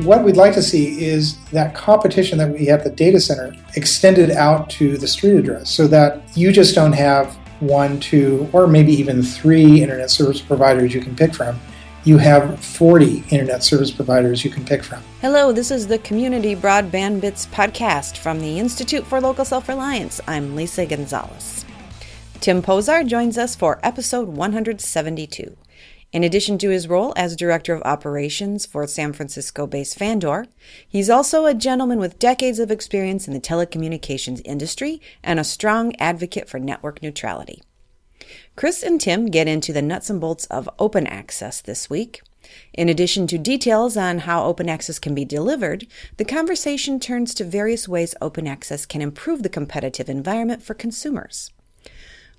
What we'd like to see is that competition that we have at the data center extended out to the street address so that you just don't have one, two, or maybe even three internet service providers you can pick from. You have 40 internet service providers you can pick from. Hello, this is the Community Broadband Bits podcast from the Institute for Local Self-Reliance. I'm Lisa Gonzalez. Tim Pozar joins us for episode 172. In addition to his role as Director of Operations for San Francisco-based Fandor, he's also a gentleman with decades of experience in the telecommunications industry and a strong advocate for network neutrality. Chris and Tim get into the nuts and bolts of open access this week. In addition to details on how open access can be delivered, the conversation turns to various ways open access can improve the competitive environment for consumers.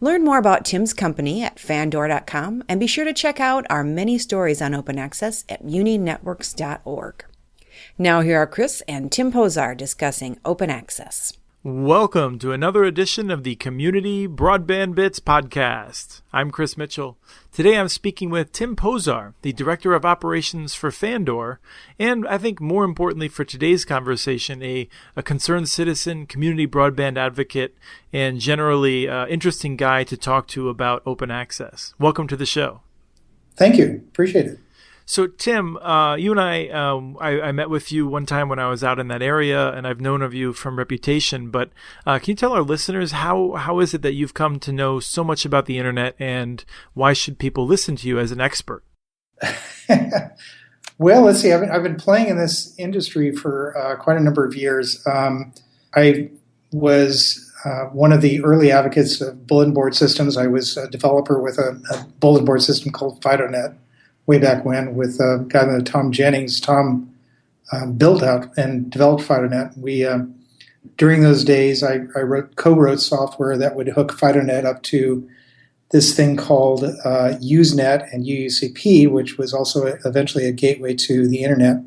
Learn more about Tim's company at fandor.com and be sure to check out our many stories on open access at uninetworks.org. Now here are Chris and Tim Pozar discussing open access. Welcome to another edition of the Community Broadband Bits podcast. I'm Chris Mitchell. Today I'm speaking with Tim Pozar, the Director of Operations for Fandor, and I think more importantly for today's conversation, a concerned citizen, community broadband advocate, and generally interesting guy to talk to about open access. Welcome to the show. Thank you. Appreciate it. So, Tim, you and I met with you one time when I was out in that area, and I've known of you from reputation. But can you tell our listeners how is it that you've come to know so much about the internet, and why should people listen to you as an expert? Well, let's see. I've been playing in this industry for quite a number of years. I was one of the early advocates of bulletin board systems. I was a developer with a bulletin board system called FidoNet. Way back when, with a guy named Tom Jennings. Tom built out and developed FidoNet. We, during those days, I co-wrote software that would hook FidoNet up to this thing called Usenet and UUCP, which was also eventually a gateway to the internet.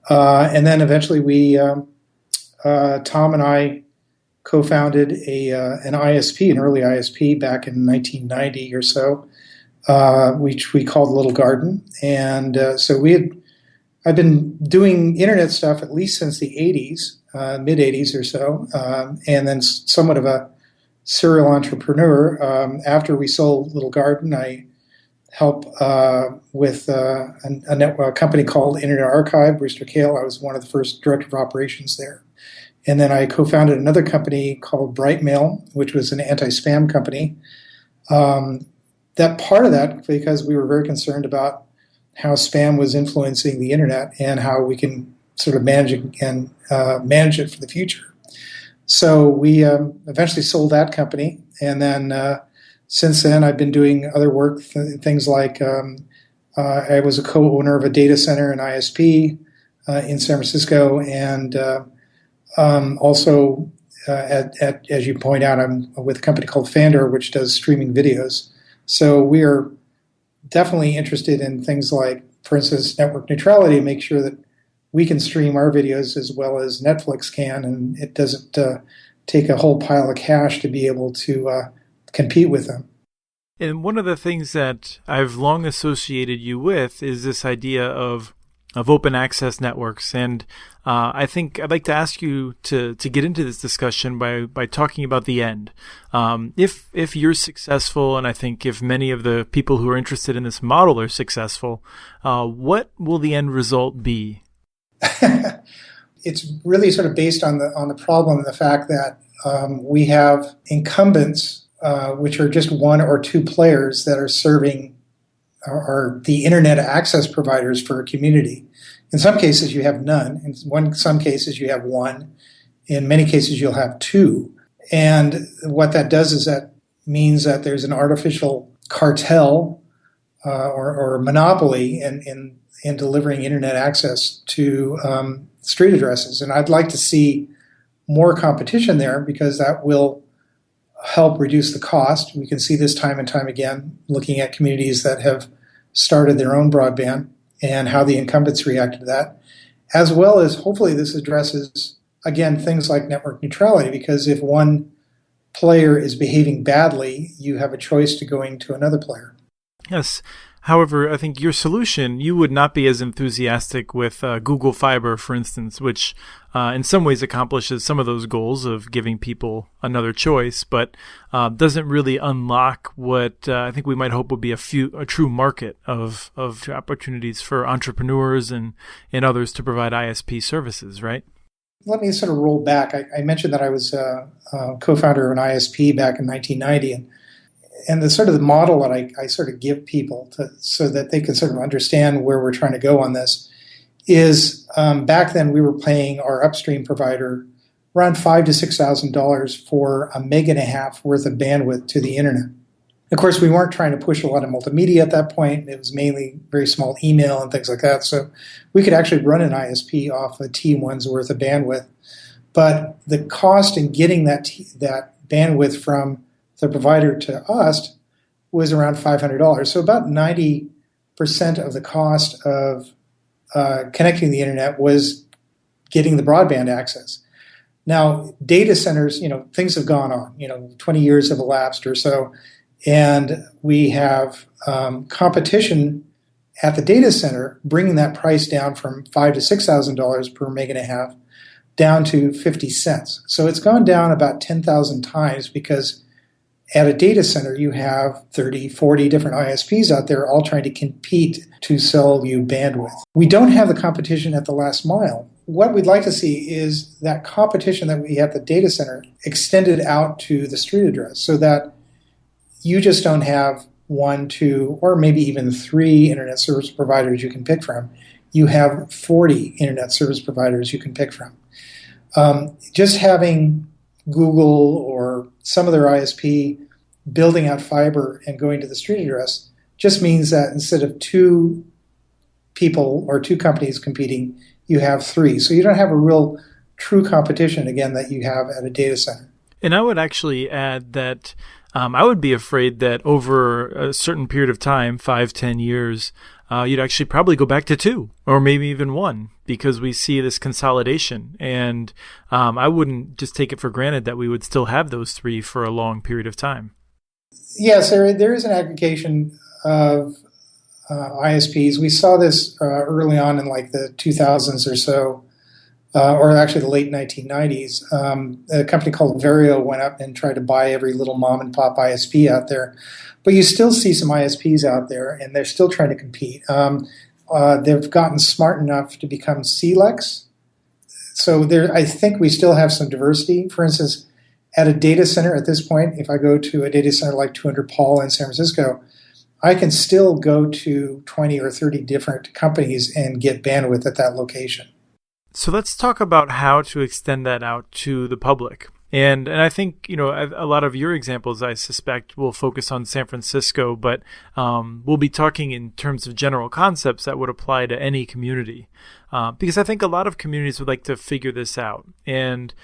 And then eventually Tom and I co-founded an ISP, an early ISP back in 1990 or so, which we called Little Garden. And so I've been doing internet stuff at least since the 80s, mid-80s or so, and then somewhat of a serial entrepreneur. After we sold Little Garden, I helped with a company called Internet Archive, Brewster Kahle. I was one of the first director of operations there. And then I co-founded another company called Brightmail, which was an anti-spam company. That part of that, because we were very concerned about how spam was influencing the internet and how we can sort of manage it and manage it for the future. So we eventually sold that company, and then since then I've been doing other work, things like I was a co-owner of a data center and ISP in San Francisco, and also as you point out, I'm with a company called Fandor, which does streaming videos. So we are definitely interested in things like, for instance, network neutrality, make sure that we can stream our videos as well as Netflix can, and it doesn't take a whole pile of cash to be able to compete with them. And one of the things that I've long associated you with is this idea of open access networks. And I think I'd like to ask you to get into this discussion by talking about the end. If you're successful, and I think if many of the people who are interested in this model are successful, what will the end result be? It's really sort of based on the problem and the fact that we have incumbents, which are just one or two players that are serving are the internet access providers for a community. In some cases, you have none. In some cases, you have one. In many cases, you'll have two. And what that does is that means that there's an artificial cartel or monopoly in delivering internet access to street addresses. And I'd like to see more competition there because that will help reduce the cost. We can see this time and time again, looking at communities that have started their own broadband and how the incumbents reacted to that, as well as hopefully this addresses, again, things like network neutrality, because if one player is behaving badly, you have a choice to going to another player. Yes. However, I think your solution, you would not be as enthusiastic with Google Fiber, for instance, which in some ways accomplishes some of those goals of giving people another choice, but doesn't really unlock what I think we might hope would be a true market of opportunities for entrepreneurs and others to provide ISP services, right? Let me sort of roll back. I mentioned that I was a co-founder of an ISP back in 1990, and the sort of the model that I sort of give people so that they can sort of understand where we're trying to go on this is back then we were paying our upstream provider around $5,000 to $6,000 for 1.5 meg worth of bandwidth to the internet. Of course, we weren't trying to push a lot of multimedia at that point. It was mainly very small email and things like that. So we could actually run an ISP off a T1's worth of bandwidth. But the cost in getting that bandwidth from the provider to us was around $500. So about 90% of the cost of connecting the internet was getting the broadband access. Now, data centers, things have gone on. 20 years have elapsed or so. And we have competition at the data center, bringing that price down from $5,000 to $6,000 per meg down to 50 cents. So it's gone down about 10,000 times because at a data center, you have 30, 40 different ISPs out there all trying to compete to sell you bandwidth. We don't have the competition at the last mile. What we'd like to see is that competition that we have at the data center extended out to the street address so that you just don't have 1, 2, or maybe even 3 internet service providers you can pick from. You have 40 internet service providers you can pick from. Just having Google or some other ISP building out fiber and going to the street address just means that instead of 2 people or 2 companies competing, you have 3. So you don't have a real true competition, again, that you have at a data center. And I would actually add that I would be afraid that over a certain period of time, 5, 10 years, you'd actually probably go back to 2 or maybe even 1 because we see this consolidation. And I wouldn't just take it for granted that we would still have those 3 for a long period of time. Yes, there is an aggregation of ISPs. We saw this early on in like the 2000s or so, or actually the late 1990s. A company called Vario went up and tried to buy every little mom and pop ISP out there. But you still see some ISPs out there, and they're still trying to compete. They've gotten smart enough to become CLECs. So I think we still have some diversity. For instance, at a data center at this point, if I go to a data center like 200 Paul in San Francisco, I can still go to 20 or 30 different companies and get bandwidth at that location. So let's talk about how to extend that out to the public. And I think, a lot of your examples, I suspect, will focus on San Francisco, but we'll be talking in terms of general concepts that would apply to any community. Because I think a lot of communities would like to figure this out. And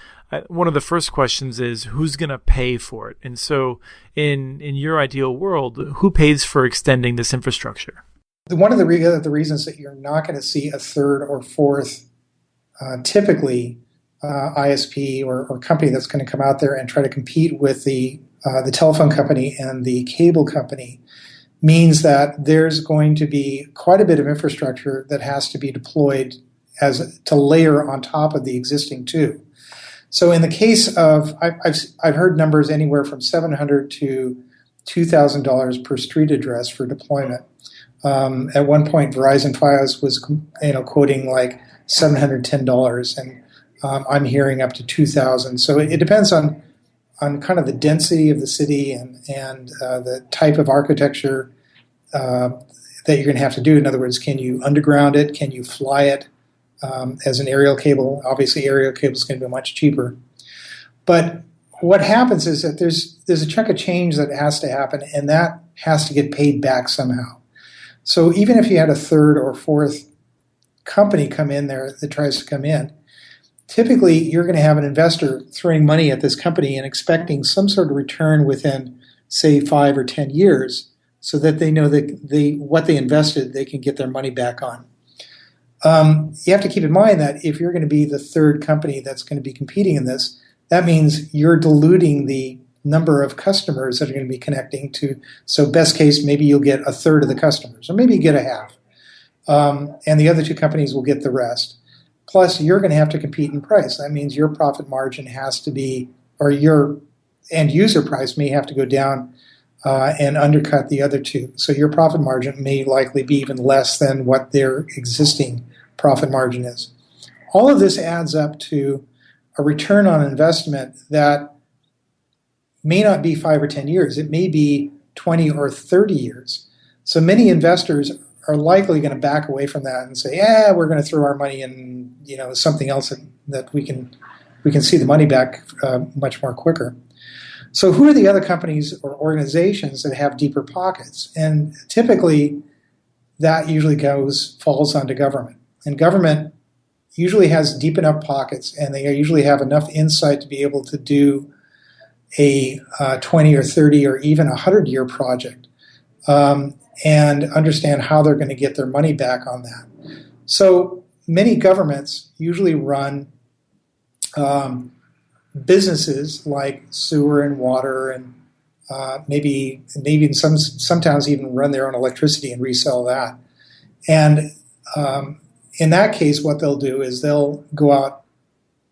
one of the first questions is, who's going to pay for it? And so in your ideal world, who pays for extending this infrastructure? One of the reasons that you're not going to see a third or fourth typically ISP or company that's going to come out there and try to compete with the telephone company and the cable company means that there's going to be quite a bit of infrastructure that has to be deployed to layer on top of the existing 2. So in the case of, I've heard numbers anywhere from $700 to $2,000 per street address for deployment. At one point, Verizon Fios was quoting like $710, and I'm hearing up to $2,000. So it depends on kind of the density of the city and the type of architecture that you're going to have to do. In other words, can you underground it? Can you fly it as an aerial cable? Obviously, aerial cable is going to be much cheaper. But what happens is that there's a chunk of change that has to happen, and that has to get paid back somehow. So even if you had a third or fourth company come in there that tries to come in, typically you're going to have an investor throwing money at this company and expecting some sort of return within, say, 5 or 10 years so that they know that what they invested, they can get their money back on. You have to keep in mind that if you're going to be the third company that's going to be competing in this, that means you're diluting the number of customers that are going to be connecting to. So best case, maybe you'll get a third of the customers, or maybe you get a half. And the other two companies will get the rest. Plus, you're going to have to compete in price. That means your profit margin has to be, or your end user price may have to go down and undercut the other two. So your profit margin may likely be even less than what their existing profit margin is. All of this adds up to a return on investment that may not be 5 or 10 years. It may be 20 or 30 years. So many investors are likely going to back away from that and say, we're going to throw our money in, something else that we can see the money back much more quicker. So who are the other companies or organizations that have deeper pockets? And typically that usually falls onto government. And government usually has deep enough pockets, and they usually have enough insight to be able to do a 20 or 30 or even 100-year project and understand how they're going to get their money back on that. So many governments usually run businesses like sewer and water, and maybe sometimes even run their own electricity and resell that. And in that case, what they'll do is they'll go out,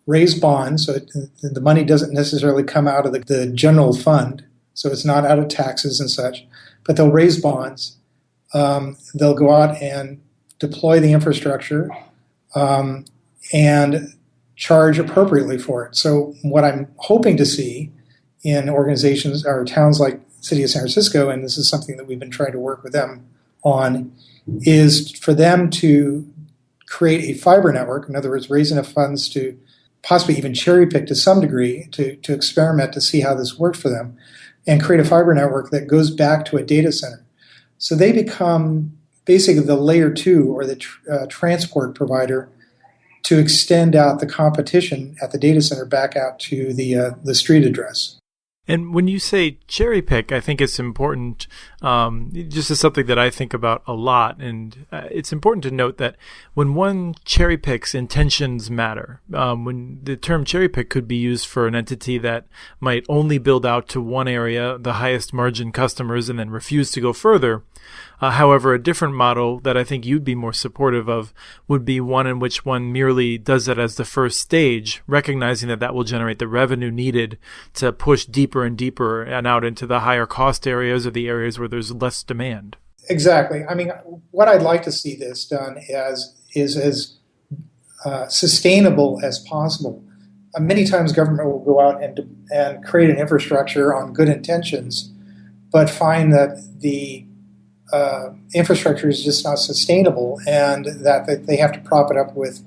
raise bonds, so the money doesn't necessarily come out of the general fund, so it's not out of taxes and such, but they'll raise bonds. They'll go out and deploy the infrastructure and charge appropriately for it. So what I'm hoping to see in organizations or towns like the City of San Francisco, and this is something that we've been trying to work with them on, is for them to create a fiber network. In other words, raise enough funds to possibly even cherry pick to some degree to experiment to see how this works for them, and create a fiber network that goes back to a data center. So they become basically the layer 2 or the transport provider to extend out the competition at the data center back out to the street address. And when you say cherry pick, I think it's important, just as something that I think about a lot. And it's important to note that when one cherry picks, intentions matter. When the term cherry pick could be used for an entity that might only build out to one area, the highest margin customers, and then refuse to go further. However, a different model that I think you'd be more supportive of would be one in which one merely does that as the first stage, recognizing that that will generate the revenue needed to push deeper and deeper and out into the higher cost areas or the areas where there's less demand. Exactly. I mean, what I'd like to see this done is as sustainable as possible. Many times government will go out and create an infrastructure on good intentions, but find that the infrastructure is just not sustainable, and that they have to prop it up with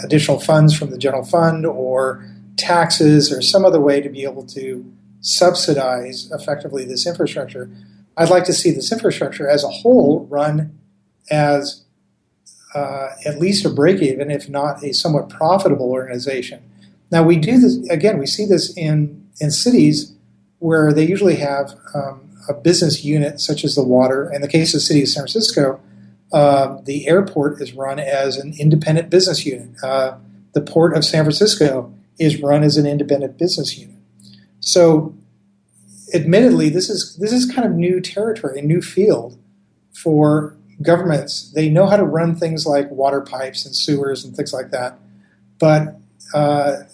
additional funds from the general fund or taxes or some other way to be able to subsidize effectively this infrastructure. I'd like to see this infrastructure as a whole run as at least a break-even, if not a somewhat profitable organization. Now, we do this, again, we see this in cities where they usually have a business unit such as the water. In the case of the City of San Francisco, the airport is run as an independent business unit. The Port of San Francisco is run as an independent business unit. So, admittedly, this is kind of new territory, a new field for governments. They know how to run things like water pipes and sewers and things like that, but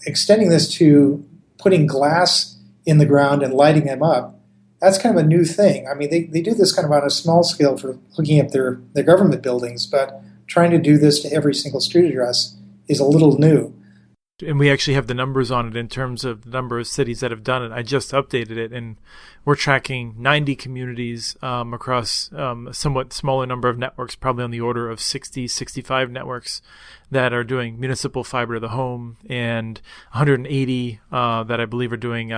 extending this to putting glass in the ground and lighting them up, that's kind of a new thing. I mean, they do this kind of on a small scale for looking at their government buildings, but trying to do this to every single street address is a little new. And we actually have the numbers on it in terms of the number of cities that have done it. I just updated it, and we're tracking 90 communities across a somewhat smaller number of networks, probably on the order of 60, 65 networks that are doing municipal fiber to the home, and 180 that I believe are doing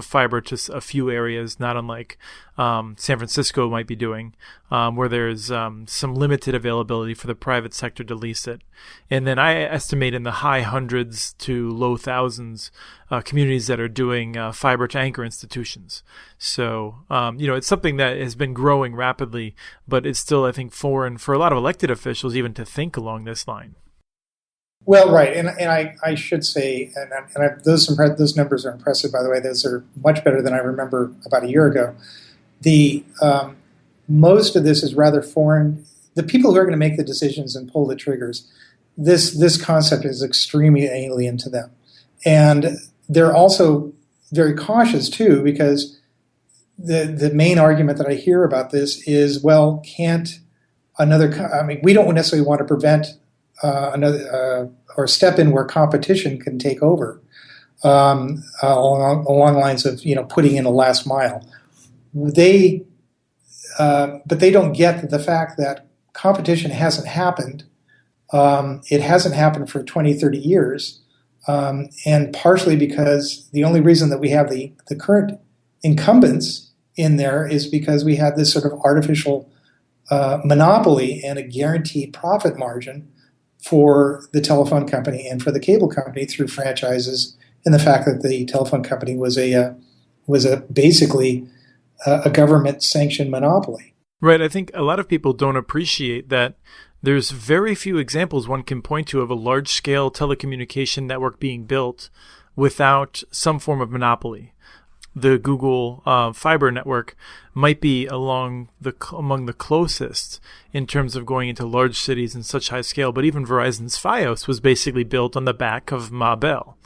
fiber to a few areas, not unlike San Francisco might be doing, where there's some limited availability for the private sector to lease it. And then I estimate in the high hundreds to low thousands communities that are doing fiber to anchor institutions. So, it's something that has been growing rapidly, but it's still, I think, foreign for a lot of elected officials even to think along this line. Well, right, and I should say, those numbers are impressive. By the way, those are much better than I remember about a year ago. The Most of this is rather foreign. The people who are going to make the decisions and pull the triggers, this concept is extremely alien to them, and they're also very cautious too, because the main argument that I hear about this is, well, can't we don't necessarily want to prevent another or step in where competition can take over, along lines of putting in a last mile. But they don't get the fact that competition hasn't happened. It hasn't happened for 20, 30 years, and partially because the only reason that we have the current incumbents in there is because we had this sort of artificial monopoly and a guaranteed profit margin for the telephone company and for the cable company through franchises, and the fact that the telephone company was basically a government-sanctioned monopoly. Right. I think a lot of people don't appreciate that there's very few examples one can point to of a large-scale telecommunication network being built without some form of monopoly. The Google fiber network might be among the closest in terms of going into large cities in such high scale, but even Verizon's Fios was basically built on the back of Ma Bell.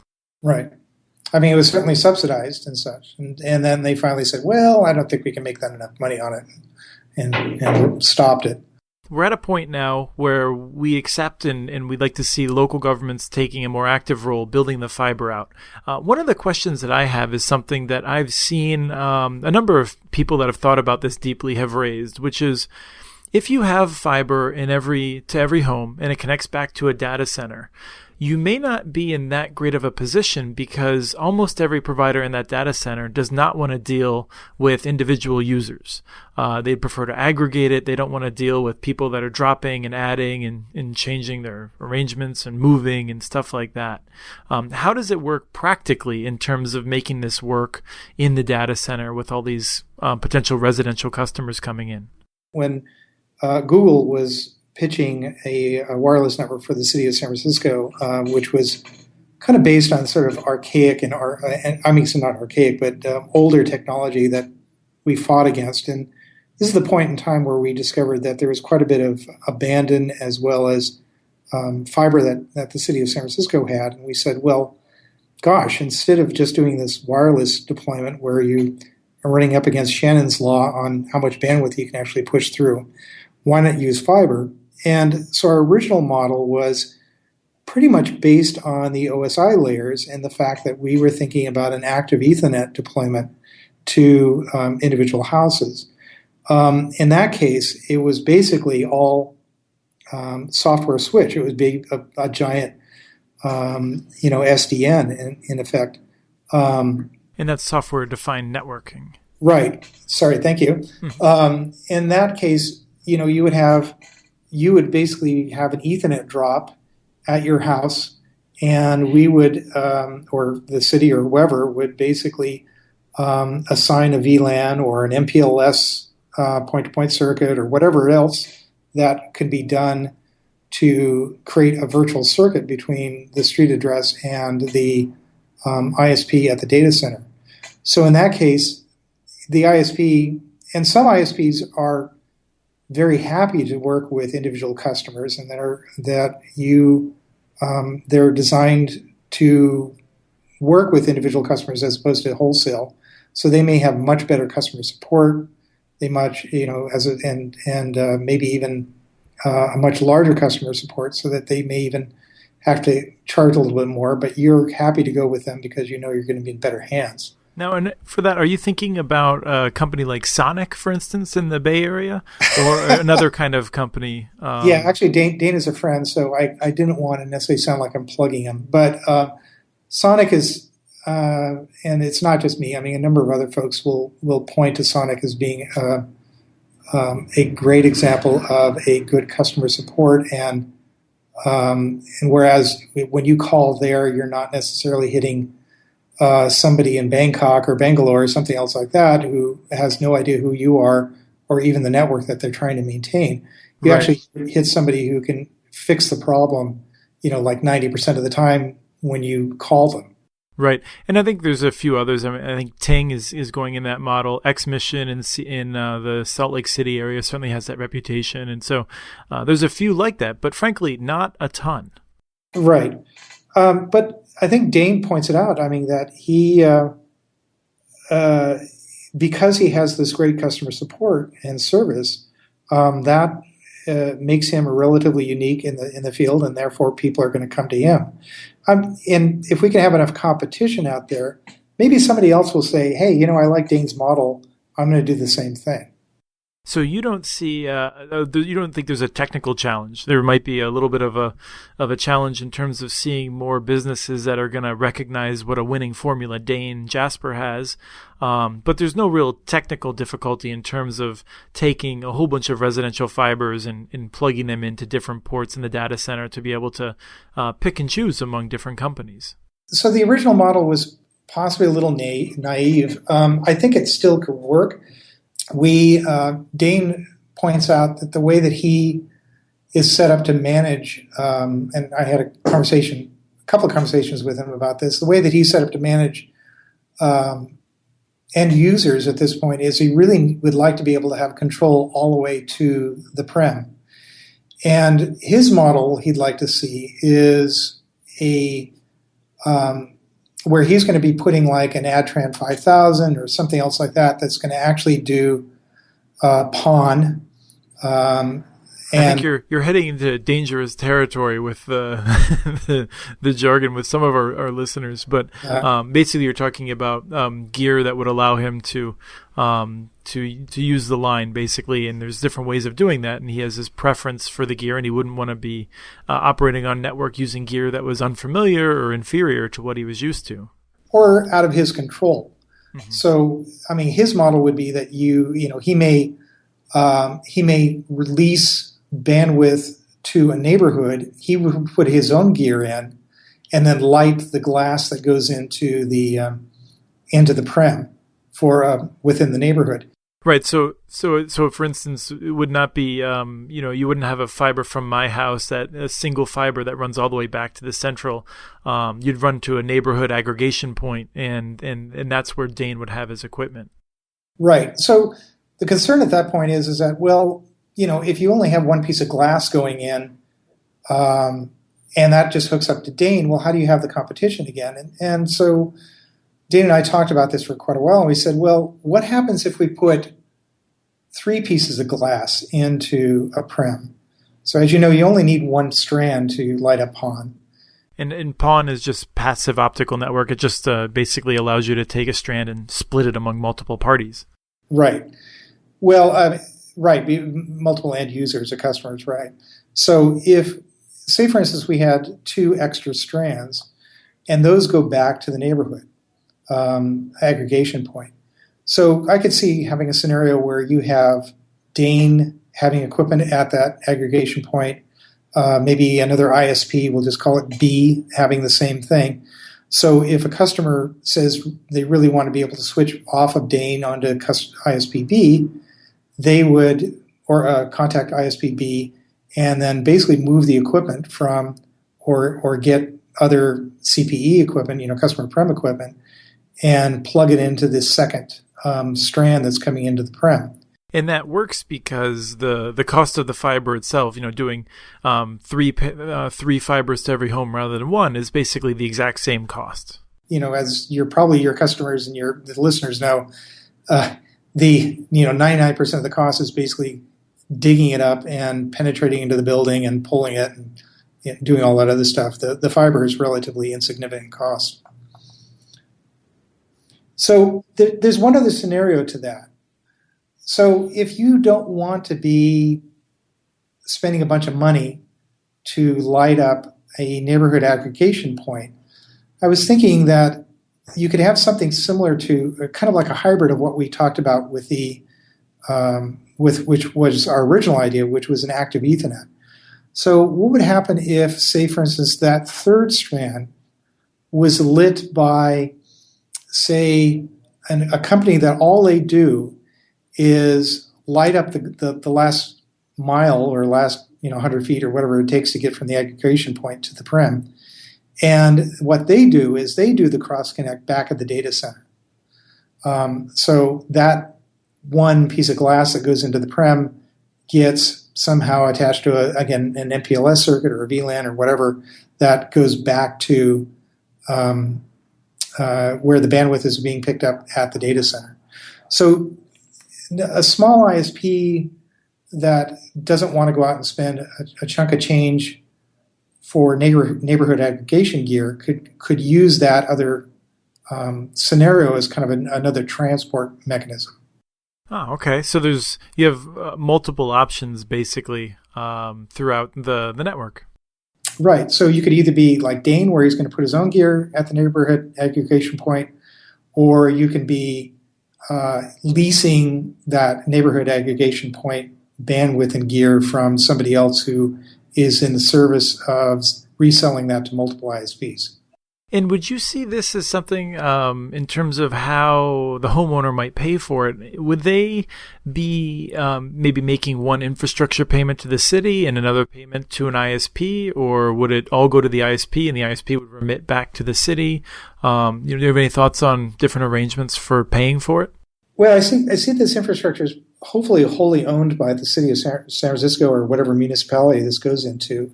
Right. I mean, it was certainly subsidized and such. And then they finally said, well, I don't think we can make that enough money on it, and stopped it. We're at a point now where we accept and we'd like to see local governments taking a more active role building the fiber out. One of the questions that I have is something that I've seen a number of people that have thought about this deeply have raised, which is if you have fiber to every home and it connects back to a data center, you may not be in that great of a position because almost every provider in that data center does not want to deal with individual users. They'd prefer to aggregate it. They don't want to deal with people that are dropping and adding and changing their arrangements and moving and stuff like that. How does it work practically in terms of making this work in the data center with all these potential residential customers coming in? When Google was pitching a wireless network for the city of San Francisco, which was kind of based on sort of archaic not archaic, but older technology that we fought against. And this is the point in time where we discovered that there was quite a bit of abandon as well as fiber that the city of San Francisco had. And we said, well, gosh, instead of just doing this wireless deployment where you are running up against Shannon's law on how much bandwidth you can actually push through, why not use fiber? And so our original model was pretty much based on the OSI layers and the fact that we were thinking about an active Ethernet deployment to individual houses. In that case, it was basically all software switch. It would be a giant, SDN in effect. And that's software-defined networking. Right. Sorry. Thank you. In that case, you would basically have an Ethernet drop at your house, and we would, or the city or whoever, would basically assign a VLAN or an MPLS point-to-point circuit or whatever else that could be done to create a virtual circuit between the street address and the ISP at the data center. So in that case, the ISP, and some ISPs are very happy to work with individual customers, and they're designed to work with individual customers as opposed to wholesale. So they may have much better customer support. They maybe even a much larger customer support, so that they may even have to charge a little bit more. But you're happy to go with them because you're going to be in better hands. Now, and for that, are you thinking about a company like Sonic, for instance, in the Bay Area, or another kind of company? Yeah, actually, Dana's a friend, so I didn't want to necessarily sound like I'm plugging him. But Sonic is, and it's not just me. I mean, a number of other folks will point to Sonic as being a great example of a good customer support, and whereas when you call there, you're not necessarily hitting somebody in Bangkok or Bangalore or something else like that who has no idea who you are or even the network that they're trying to maintain. You actually hit somebody who can fix the problem like 90% of the time when you call them. Right. And I think there's a few others. I mean, I think Ting is going in that model. X-Mission in the Salt Lake City area certainly has that reputation. And so there's a few like that, but frankly, not a ton. Right. But I think Dane points it out. I mean, that he, because he has this great customer support and service, that makes him relatively unique in the field, and therefore people are going to come to him. And if we can have enough competition out there, maybe somebody else will say, hey, I like Dane's model. I'm going to do the same thing. So you don't see, you don't think there's a technical challenge. There might be a little bit of a challenge in terms of seeing more businesses that are going to recognize what a winning formula Dane Jasper has. But there's no real technical difficulty in terms of taking a whole bunch of residential fibers and plugging them into different ports in the data center to be able to pick and choose among different companies. So the original model was possibly a little naive. I think it still could work. Dane points out that the way that he is set up to manage, and I had a couple of conversations with him about this, the way that he's set up to manage end users at this point is he really would like to be able to have control all the way to the prem. And his model he'd like to see is where he's going to be putting like an Adtran 5000 or something else like that that's going to actually do PON. I think you're heading into dangerous territory with the jargon with some of our listeners, but basically you're talking about gear that would allow him to use the line basically, and there's different ways of doing that, and he has his preference for the gear, and he wouldn't want to be operating on network using gear that was unfamiliar or inferior to what he was used to, or out of his control. Mm-hmm. So, I mean, his model would be that he may release bandwidth to a neighborhood. He would put his own gear in, and then light the glass that goes into the prem for within the neighborhood. Right. So for instance, it would not be you wouldn't have a fiber from my house, that a single fiber that runs all the way back to the central. You'd run to a neighborhood aggregation point, and that's where Dane would have his equipment. Right. So the concern at that point is that, well, if you only have one piece of glass going in, and that just hooks up to Dane, well, how do you have the competition again? And so Dane and I talked about this for quite a while, and we said, well, what happens if we put 3 pieces of glass into a prem? So as you know, you only need one strand to light up PON. And PON is just passive optical network. It just basically allows you to take a strand and split it among multiple parties. Right. Well, right, multiple end users or customers, right. So if, say for instance, we had 2 extra strands, and those go back to the neighborhood aggregation point. So I could see having a scenario where you have Dane having equipment at that aggregation point, maybe another ISP, we'll just call it B, having the same thing. So if a customer says they really want to be able to switch off of Dane onto ISP B, they would contact ISP B and then basically move the equipment from or get other CPE equipment, customer prem equipment, and plug it into this second strand that's coming into the prem. And that works because the cost of the fiber itself, doing three fibers to every home rather than one, is basically the exact same cost. As your customers and the listeners know, the 99% of the cost is basically digging it up and penetrating into the building and pulling it and doing all that other stuff. The fiber is relatively insignificant cost. So there's one other scenario to that. So if you don't want to be spending a bunch of money to light up a neighborhood aggregation point, I was thinking that you could have something similar to kind of like a hybrid of what we talked about with which was our original idea, which was an active Ethernet. So what would happen if, say, for instance, that third strand was lit by, say, a company that all they do is light up the last mile or last 100 feet or whatever it takes to get from the aggregation point to the prem. And what they do is they do the cross connect back at the data center. So that one piece of glass that goes into the prem gets somehow attached to, an MPLS circuit or a VLAN or whatever that goes back to where the bandwidth is being picked up at the data center. So a small ISP that doesn't want to go out and spend a chunk of change for neighborhood aggregation gear could use that other scenario as kind of another transport mechanism. Oh, okay. So you have multiple options basically throughout the network. Right. So you could either be like Dane, where he's going to put his own gear at the neighborhood aggregation point, or you can be leasing that neighborhood aggregation point bandwidth and gear from somebody else who is in the service of reselling that to multiple ISPs. And would you see this as something in terms of how the homeowner might pay for it? Would they be maybe making one infrastructure payment to the city and another payment to an ISP, or would it all go to the ISP and the ISP would remit back to the city? Do you have any thoughts on different arrangements for paying for it? Well, I see this infrastructure is hopefully wholly owned by the city of San Francisco or whatever municipality this goes into.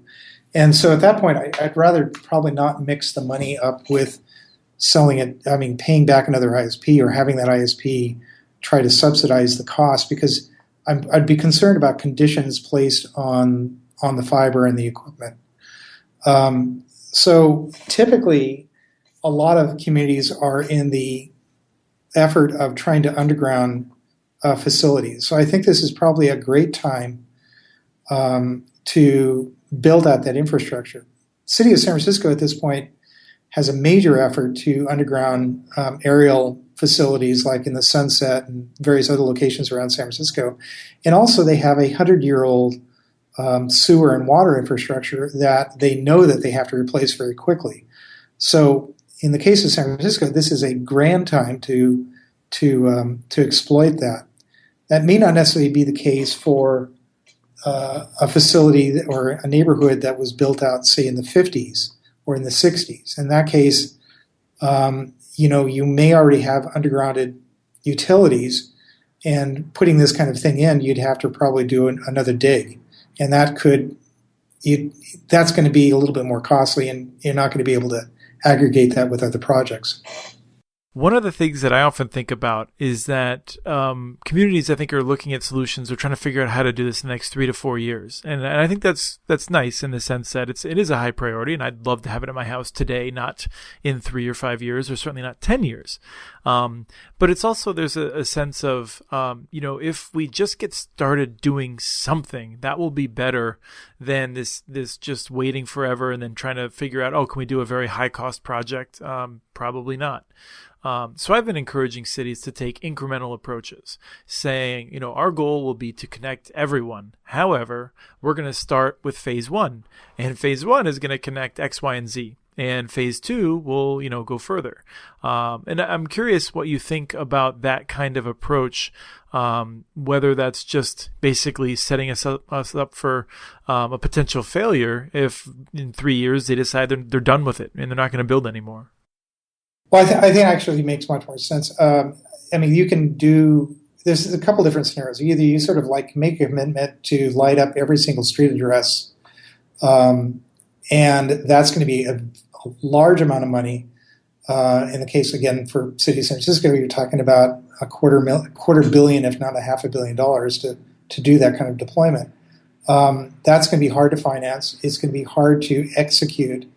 And so at that point, I'd rather probably not mix the money up with selling it, paying back another ISP or having that ISP try to subsidize the cost, because I'd be concerned about conditions placed on the fiber and the equipment. So typically, a lot of communities are in the effort of trying to underground facilities. So I think this is probably a great time to build out that infrastructure. City of San Francisco at this point has a major effort to underground aerial facilities like in the Sunset and various other locations around San Francisco. And also they have 100-year-old sewer and water infrastructure that they know that they have to replace very quickly. So in the case of San Francisco, this is a grand time to exploit that. That may not necessarily be the case for a facility or a neighborhood that was built out, say, in the 50s or in the 60s. In that case, you may already have undergrounded utilities, and putting this kind of thing in, you'd have to probably do another dig. And that's going to be a little bit more costly, and you're not going to be able to aggregate that with other projects. One of the things that I often think about is that communities, I think, are looking at solutions or trying to figure out how to do this in the next 3 to 4 years. And I think that's nice in the sense that it is a high priority, and I'd love to have it at my house today, not in 3 or 5 years, or certainly not 10 years. But it's also, there's a sense of, if we just get started doing something, that will be better than this just waiting forever and then trying to figure out, can we do a very high cost project? Probably not. So I've been encouraging cities to take incremental approaches, saying, our goal will be to connect everyone. However, we're going to start with phase 1, and phase 1 is going to connect X, Y, and Z. And phase 2 will, go further. And I'm curious what you think about that kind of approach, whether that's just basically setting us up for a potential failure if in 3 years they decide they're done with it and they're not going to build anymore. Well, I think actually makes much more sense. You can do, there's a couple different scenarios. Either you sort of like make a commitment to light up every single street address, and that's going to be a large amount of money. In the case, again, for City of San Francisco, you're talking about a quarter billion, if not $500 million to do that kind of deployment. That's going to be hard to finance. It's going to be hard to execute.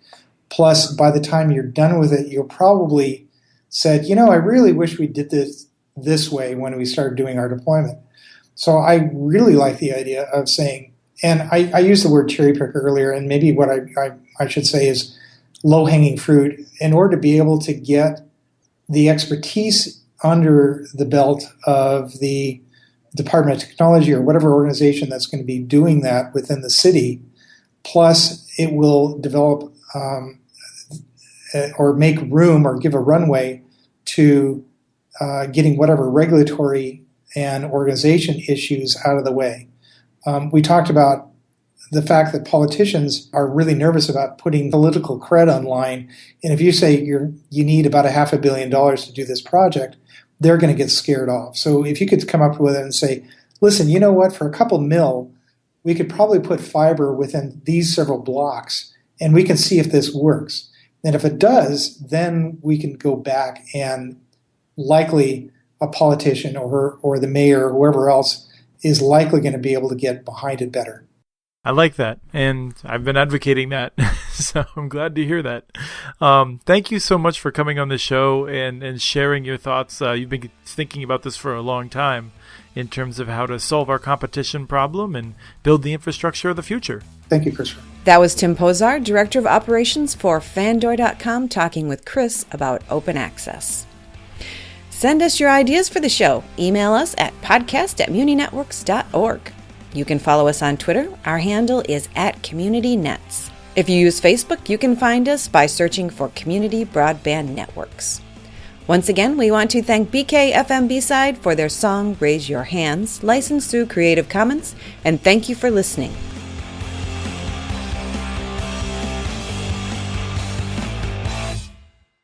Plus, by the time you're done with it, you'll probably said, I really wish we did this way when we started doing our deployment. So I really like the idea of saying, and I used the word cherry pick earlier, and maybe what I should say is low-hanging fruit. In order to be able to get the expertise under the belt of the Department of Technology or whatever organization that's going to be doing that within the city, plus it will develop or make room or give a runway to getting whatever regulatory and organization issues out of the way. We talked about the fact that politicians are really nervous about putting political cred online. And if you say you need about $500 million to do this project, they're going to get scared off. So if you could come up with it and say, listen, you know what, for a couple mil, we could probably put fiber within these several blocks, and we can see if this works. And if it does, then we can go back, and likely a politician or the mayor or whoever else is likely going to be able to get behind it better. I like that, and I've been advocating that, so I'm glad to hear that. Thank you so much for coming on the show and sharing your thoughts. You've been thinking about this for a long time in terms of how to solve our competition problem and build the infrastructure of the future. Thank you, Christopher. That was Tim Pozar, Director of Operations for Fandor.com, talking with Chris about open access. Send us your ideas for the show. Email us at podcast@muninetworks.org. You can follow us on Twitter. Our handle is @CommunityNets. If you use Facebook, you can find us by searching for Community Broadband Networks. Once again, we want to thank BKFM B-Side for their song Raise Your Hands, licensed through Creative Commons, and thank you for listening.